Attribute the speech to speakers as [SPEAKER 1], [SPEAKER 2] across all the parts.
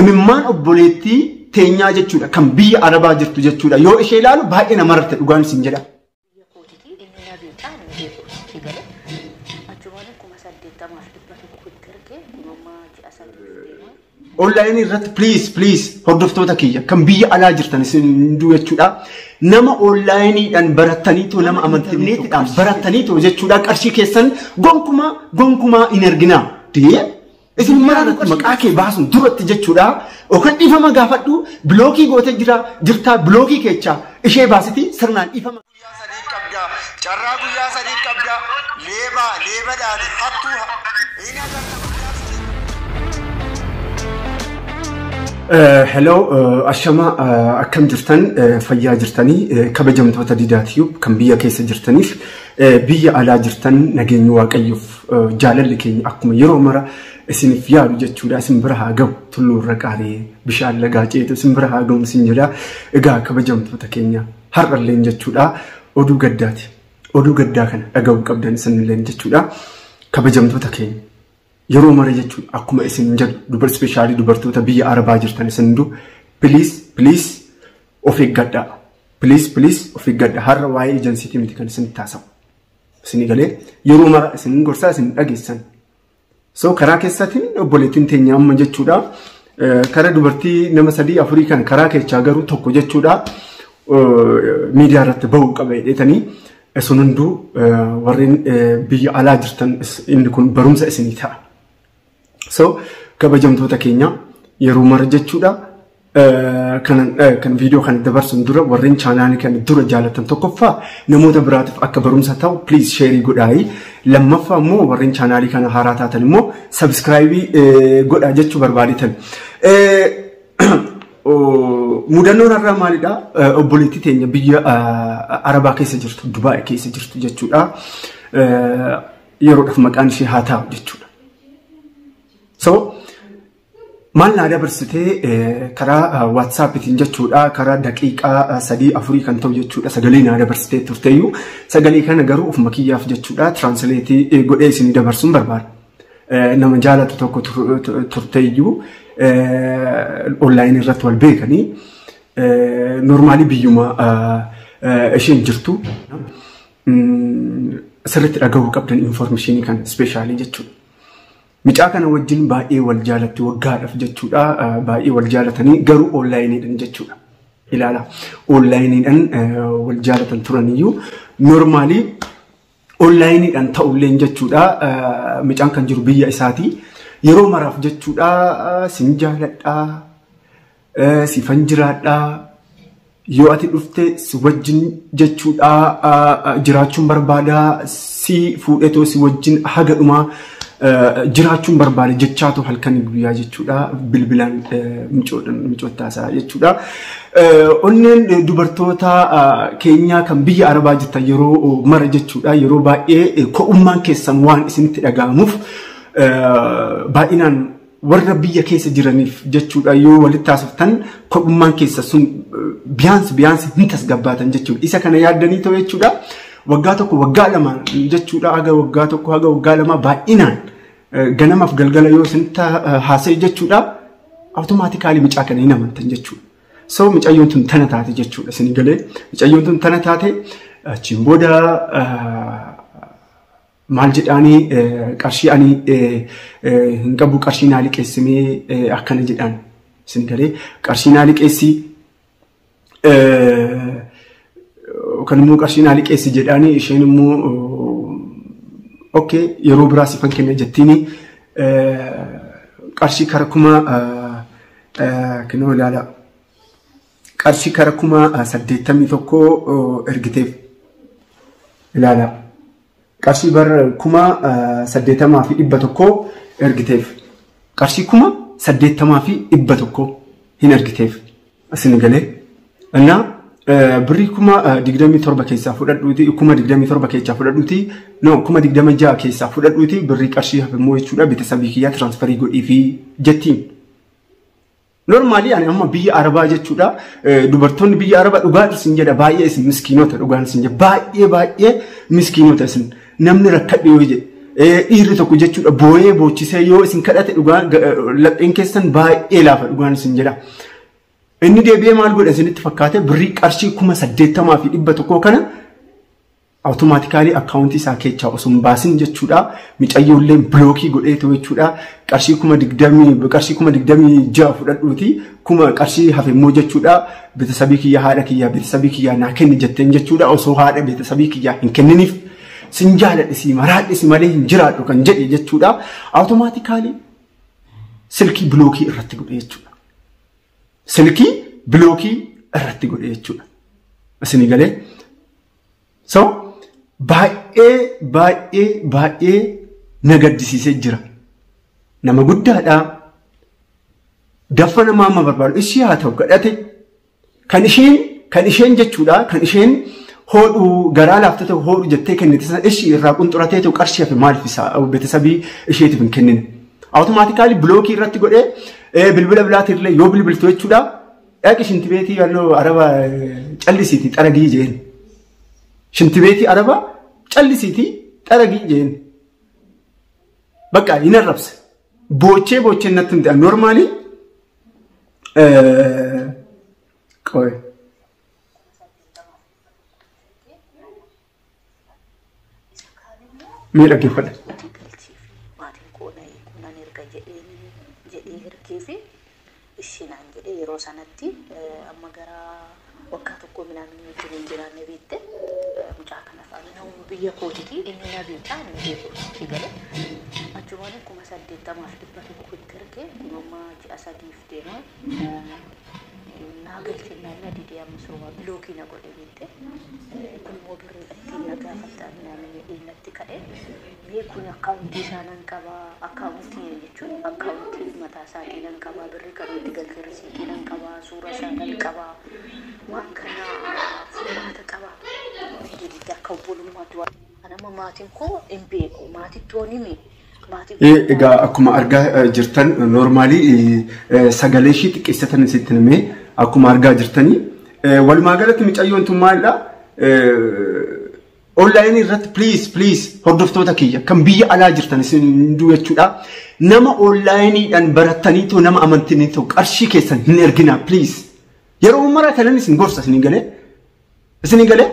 [SPEAKER 1] imimmaan obboleettii teenyaa jechuudha kan biyya Arabaa jirtu jechuudha yoo ishee ilaalu baay'ee nama rarte dhugaan isin jedha. Online irratti please hordoftoota kiyya kan biyya alaa jirtan isin jechuudha. Nama online dhaan barataniitu nama amantineetidhaan barataniitu jechuudha qarshii keessan gonkumaa hin erginaa. Isin maraatti maqaa kee baasun duratti jechuudha. Okan dhiifama gaafadhu blookii gootee jirtaa blookii keechaa ishee baasiti sirnaan dhiifama.
[SPEAKER 2] Carraa guyyaa sadii qabda leebadhaan hattuu inni agarta.
[SPEAKER 1] Hello, ashama akkam jirtan fayyaa jirtanii kabajamtoota didaatiif kan biyya keessa jirtaniif biyya alaa jirtan nageenyi waaqayyoof jaalalli keenya akkuma yeroo mara isiniif yaadu jechuudha isin bira haa ga'u tulluu irra qaalee bishaan lagaa ceetu isin bira haa ga'u isin jedha egaa kabajamtoota keenya har'alleen jechuudha oduu gaddaa kana dhaga'uu qabdan isinilleen jechuudha kabajamtoota keenya yeroo mara jechuudha akkuma isin jedhu especially dubartoota biyya Arabaa jirtan isin please of eeggadhaa please of eeggadhaa har'a waa'ee ejensiitii miti kan isin taasisu isin galee yeroo mara isin gorsaa isin dhageessan so karaa keessaatiin obboleettiin teenya amma jechuudha karaa dubartii nama 3-4 kan karaa keechaa garuu tokko jechuudha miidiyaa irratti bahuu qaba jedhanii isin hunduu warreen biyya alaa jirtan inni kun barumsa isinii ta'a. So kabajamtoota keenya yeroo mara jechuudha kan video kan dabarsun dura warreen chaanaanii kan dura jaalatan tokkoffaa namoota biraatiif akka barumsa ta'u please share godhaa lammaffaa immoo warreen chaanaanii kana haaraa taatan immoo subscribe godhaa jechuu barbaadan. Mudannoon irraa maalidha obboleettii teenya biyya Arabaa keessa jirtu Dubaay keessa jirtu jechuudha yeroodhaaf maqaan ishee haa ta'u jechuudha. So maal naa dabarsitee karaa WhatsAppitiin jechuudha karaa daqiiqaa 3-4 kan ta'u jechuudha sagalee naa dabarsitee turteeyyuu sagalee kana garuu ofuma kiyyaaf jechuudha translate godhee isin dabarsuun barbaada. Nama jaalatu tokko turteeyyuu online irratti wal beekanii normally biyyuma isheen jirtu sirriitti dhagahuu qabdan information kan specially jechuudha. Micaa kana wajjin baay'ee wal jaalatti waggaadhaaf jechuudha baay'ee wal jaalatanii garuu onlineedhaan jechuudha. Ilaala onlineedhaan wal jaalatan turaniyyuu normally onlineedhaan ta'ullee jechuudha micaan kan jiru biyya isaati yeroo maraaf jechuudha sin jaaladhaa sifan jiraadhaa yoo ati dhufte si wajjin jechuudha jiraachuun barbaadaa si fuudhetoo si wajjin haga dhumaa jiraachuun barbaade jechaatu halkanii guyyaa jechuudha bilbilaan micootaasaa jechuudha. Onneen dubartoota keenyaa kan biyya Arabaa jirtan yeroo mara jechuudha yeroo baay'ee ko'ummaan keessan waan isinitti dhaga'amuuf baay'inaan warra biyya keessa jiraniif jechuudha yoo walitti haasoftan ko'ummaan keessa sun biyaansi hin tasgabbaatan jechuudha isa kana yaaddanii ta'u jechuudha. Waggaa tokko waggaa lama jechuudha haga waggaa tokko haga waggaa lama baay'inaan ganamaaf galgala yoo isin haasa'e jechuudha automaatikaalii micaa kana hin amantan jechuudha. So micayyoon tun tana taate jechuudha isin galee micayyoon tun tana taate achiin booda maal jedhaanii qarshii ani hin qabu qarshii naa liqeessimee akkana jedhaan isin galee qarshii naa liqeessii kan immoo qarshii naa liqeessi jedhaanii isheen immoo okay yeroo biraa sifan kenna jettiini qarshii kara kuma kinoo ilaala qarshii kara kuma 81 ergiteef ilaala qarshii bar kuma 81,100 ergiteef qarshii kuma 80,100 hin ergiteef asin galee annaa birrii kuma 27 keessaa fudhadhuuti kuma 27 keessaa fudhadhuuti no kuma 26 keessaa fudhadhuuti birrii qarshii hafemoo jechuudha betesabii kiyyaa transferii godhii fi jettiin normally ani amma biyya Arabaa jechuudha dubartoonni biyya Arabaa dhugaa isin jedha baay'ee isin miskiinota dhugaan isin jedha baay'ee miskiinota isin namni rakkadhe yoo jedhe dhiirri tokko jechuudha boo'ee boochisee yoo isin kadhate dhugaa lapheen keessan baay'ee laafa dhugaan isin jedha. Inni deebi'ee maal godha isinitti fakkaate birrii qarshii 80,100 kana automaatikaalii akkaawuntii isaa keessaa osoo hin baasin jechuudha. Mucayyoolleen bilookii godheetu jechuudha. Qarshii 20,026 fudhadhuuti qarshii hafe immoo jechuudha. Betesabii kiyya haadha kiyya betesabii kiyya naa kenni jetteen jechuudha. Osoo haadha betesabii kiyya hin kenniniif sin jaaladhe si maraadhe si malee hin jiraadhu kan jedhe jechuudha. Automaatikaalii silkii bilookii irratti godhe jechuudha. Silkii bilookii irratti godhe jechuudha. Isinii galee so baay'ee na gaddisiisee jira. Nama guddaadha. Daffa namaa amma barbaadu ishii haa ta'u kadhate kan isheen jechuudha kan isheen hodhu garaa laaftee hodhu jettee kennite ishii irraa qunxuratee ta'u qarshii hafe maaliif isaa betesabii isheetiif hin kennine. Automaatikaalii bilookii irratti godhee bilbila bilaatirlee yoo bilbiltu jechuudha. Dhaqi shintibeetii yaaloo araba callisiitii xaragii jeen. Shintibeetii araba callisiitii xaragii jeen. Bakka hin arrabse. Boochee natti hin ta'an normaalii. Qoy. Mee dhaggeeffadha.
[SPEAKER 3] Yeroo sanatti amma gara waggaa tokko minaamin wajjin hin jiraanne beekte mucaa kana faana biyya kootiiti inni na beekaa inni beeku gale achumaan 8,100 ergee kunummaa ji'a 3 deema naa galchinnaan na didee amma sooma bilookii na godhe beekte kunimmoo birrii ittiin na gaafattaa minaamin dhiinnatti ka'e mee kun akkaawuntii isaa nan qabaa akkaawuntii jechuun akkaawuntii mataa isaatii nan qabaa birrii karooti galtee risiitii nan qabaa suura isaa nan qabaa waan kana furmaata qabaa jedhee akka obbolummaatti waan anama maatiin koo hin beeku maatitti oonimi
[SPEAKER 1] egaa akkuma argaa jirtan normaalii sagalee ishii xiqqeessatan isitti himee akkuma argaa jirtanii walumaa galatti mucayyoon tun maalidha online irratti please hordoftoota kiyya kan biyya alaa jirtan isin jechuudha. Nama onlineidhaan barattaniitoo nama amantaniitoo qarshii keessan hin ergina please. Yeroo mara kanan isin gorsa isin galee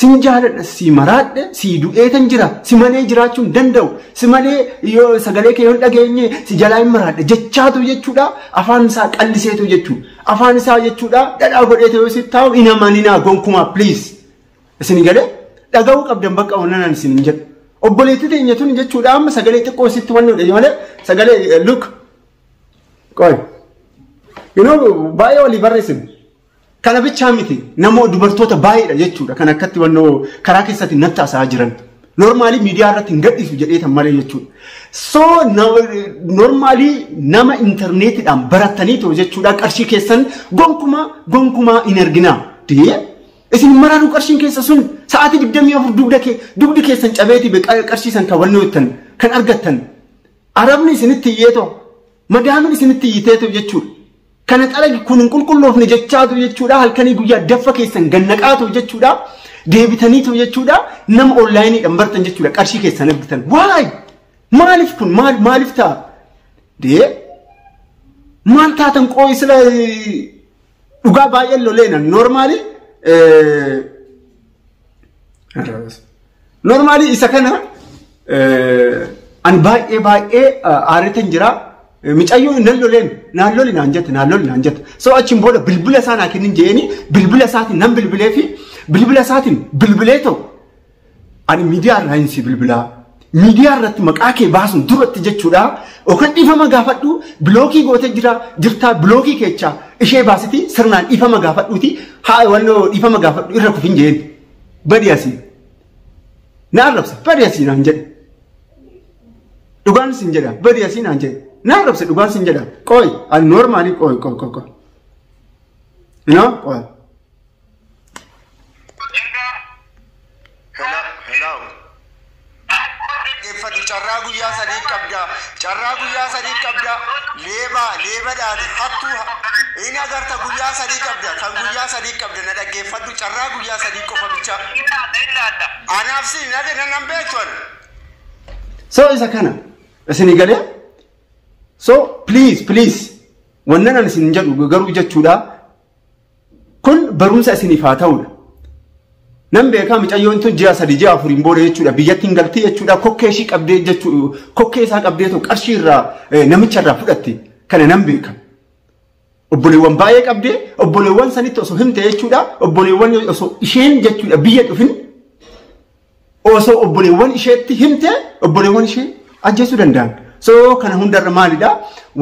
[SPEAKER 1] sin jaaladha si maraadha si du'eetan jira si malee jiraachuu hin danda'u si malee yoo sagalee kee yoo dhageenye si jalaa hin maraadha jechaatu jechuudha. Afaan isaa qalliseetu jechuudha. Afaan isaa jechuudha dhadhaa godheetu yoo si taa'u hin amaninaa gonkumaa please isin galee. Dhaga'uu qabdan bakka onanaan isin hin jedhu. Obboleettii teenya tun jechuudha amma sagalee xiqqoo sitti wannoodha malee sagalee look qoy baay'ee walii barreessin kana bichaa miti namoo dubartoota baay'eedha jechuudha kan akkatti wannoo karaa keessatti nattaasaa jiran normaalii miidiyaa irratti hin gadhiisu jedheetan malee jechuudha. So normaalii nama intarneetiidhaan barattaniitoo jechuudha qarshii keessan gonkumaa hin erginaa. Isin maraanu qarshiin keessa sun sa'aatii 24 dugdi keessan cabeeti qarshii san kan wannoottan kan argattan arabni isinitti iyyeetoo madaamin isinitti iyyeeteetoo jechuudha. Kana xalagi kun hin qulqulloofne jechaatu jechuudha halkanii guyyaa daffa keessan gannaqaatu jechuudha deebitaniitoo jechuudha nama onlaayiniidhaan bartan jechuudha qarshii keessan argitan. Waay maaliif kun maaliif ta'a? Maal taatan qooyi sila dhugaa baay'een loleenan normaalii. Normaalii isa kana an baay'ee aaretan jira mucayyoo nan loleen naan loli naan jette so achiin booda bilbila isaa naa kennin jeeni bilbila isaatiin nan bilbilee fi bilbila isaatiin bilbilee ta'u ani miidiyaa irraa hin si bilbilaa miidiyaa irratti maqaa kee baasun duratti jechuudha yookaan dhiifama gaafadhu bilookii gootee jirtaa bilookii keechaa ishee baasiti sirnaan dhiifama gaafadhuuti haa wannoo dhiifama gaafadhu irra kufin jeen badiyasii na arrabse badiyasii naan jedhe dhugaan sin jedha badiyasii naan jedhe na arrabse dhugaan sin jedha qoy an normaalii qoy no qoy
[SPEAKER 2] hello carraa guyyaa sadii qabda leebadhaati hattuu inni agarta guyyaa sadii qabda kan guyyaa sadii qabda na dhaggeeffadhu carraa guyyaa sadii qofa bicha anaaf si nan beektu
[SPEAKER 1] So isa kana isin galee so please wannan an isin jedhu garuu jechuudha kun barumsa isiniif haa ta'udha. Nan beekaa mucayyoon tun ji'a 3 ji'a 4 booda jechuudha biyyattiin galtee jechuudha kokkee ishii qabdee jechuudha kokkee isaa qabdee too qarshii irraa namicha irraa fudhatte kana nan beeka. Obboleewwan baay'ee qabdee obboleewwan sanitti osoo himte jechuudha obboleewwan osoo isheen jechuudha biyya dhufin osoo obboleewwan isheetti himte obboleewwan ishee ajjeesuu danda'an. So kana hundarra maalidha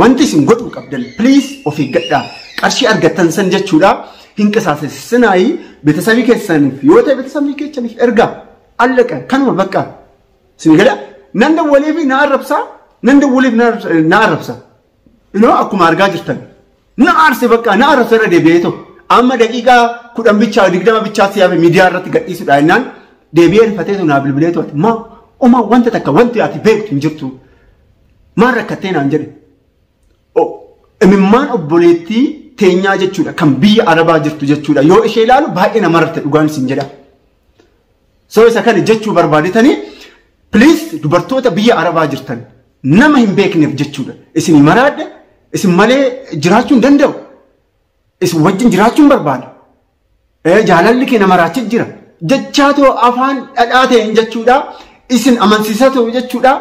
[SPEAKER 1] wanti isin godhuu qabdan please of eeggadhaa qarshii argattan san jechuudha hin qisaasessinaayi beetasabii keessaniif yoo ta'e beetasabii keessaniif ergaa allaqa kanuma bakka isin gala nan dawwaleef na arrabsaa nan dawwaleef na arrabsa akkuma argaa jirtan na arse bakka na arrabsa irra deebi'eeto amma daqiiqaa 10 bichaa 20 bichaa siyaame miidiyaa irratti gadhiisuudha innaan deebi'ee rifateetu naa bilbileetu ma oma wanta takka wanti ati beektu hin jirtu maal rakkattee naan jedhe imimmaan obboleettii teenyaa jechuudha kan biyya arabaa jirtu jechuudha yoo ishee ilaalu baay'ee nama rarte dhugaan isin jedha. So isa kana jechuu barbaadetanii please dubartoota biyya arabaa jirtan nama hin beekneef jechuudha isin maraadha isin malee jiraachuu hin danda'u isin wajjin jiraachuu hin barbaadu jaalalli kee nama raachis jira jechaatoo afaan dhadhaa ta'een jechuudha isin amansiisatoo jechuudha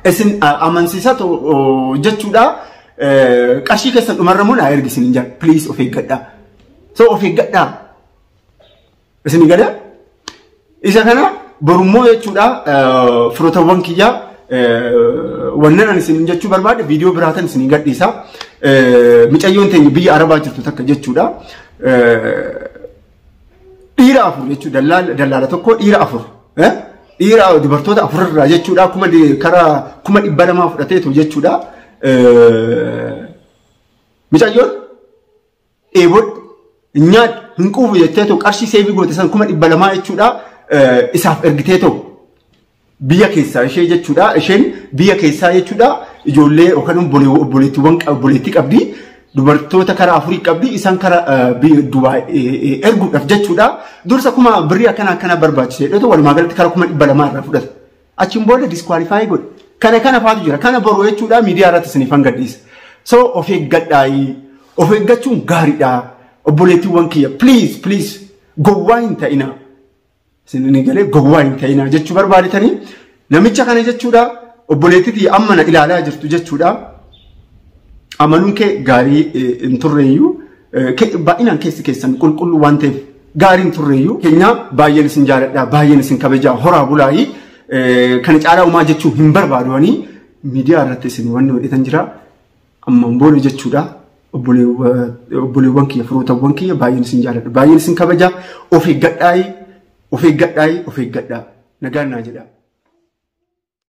[SPEAKER 1] isin amansiisatoo jechuudha qarshii keessan dhumarra moo naa ergisin hin jedha please of eeggadhaa. So of eeggadhaa isin gada isa kana borummoo jechuudha firootawwan kiyyaa wannan an isin jechuu barbaade viidiyoo biraatan isin gadhiisa mucayyoon teenya biyya arabaa jirtu takka jechuudha dhiira 4 jechuudha dallaala tokko dhiira 4 dhiira dubartoota 4 irraa jechuudha kuma karaa 200 fudhateetu jechuudha mucayyoon eebod nyaad hin quufu jetteetu qarshii seebii goote san 200 jechuudha isaaf ergiteetu biyya keessaa ishee jechuudha isheen biyya keessaa jechuudha ijoollee yookaan obboleettii qabdi dubartoota karaa 4 qabdi isaan karaa Dubaay erguudhaaf jechuudha dursa kuma birrii akkana barbaachise dheetu walumaa galatti karaa 200 irraa fudhata achiin booda disqualify godhe kana faatu jira kana boroo jechuudha miidiyaa irratti isiniif hangadiisa. So of eeggadhaa of eeggachuun gaariidha obboleettiiwwan kiyya please gowwaa hin ta'ina isin galee gowwaa hin ta'ina jechuu barbaadetanii namicha kana jechuudha obboleettii amma na ilaalaa jirtu jechuudha amanuun kee gaarii hin turreeyyuu baay'inaan keessi keessan qulqulluu waan ta'eef gaarii hin turreeyyuu keenya baay'een isin jaaladha baay'een isin kabajaa horaa bulaayii kana caalaa uumaa jechuun hin barbaadanii miidiyaa irratti isin wanni hodhetan jira ammaan booda jechuudha obboleewwan kiyya firootawwan kiyya baay'een isin jaaladha baay'een isin kabajaa of eeggadhaa nagaan naa jedha.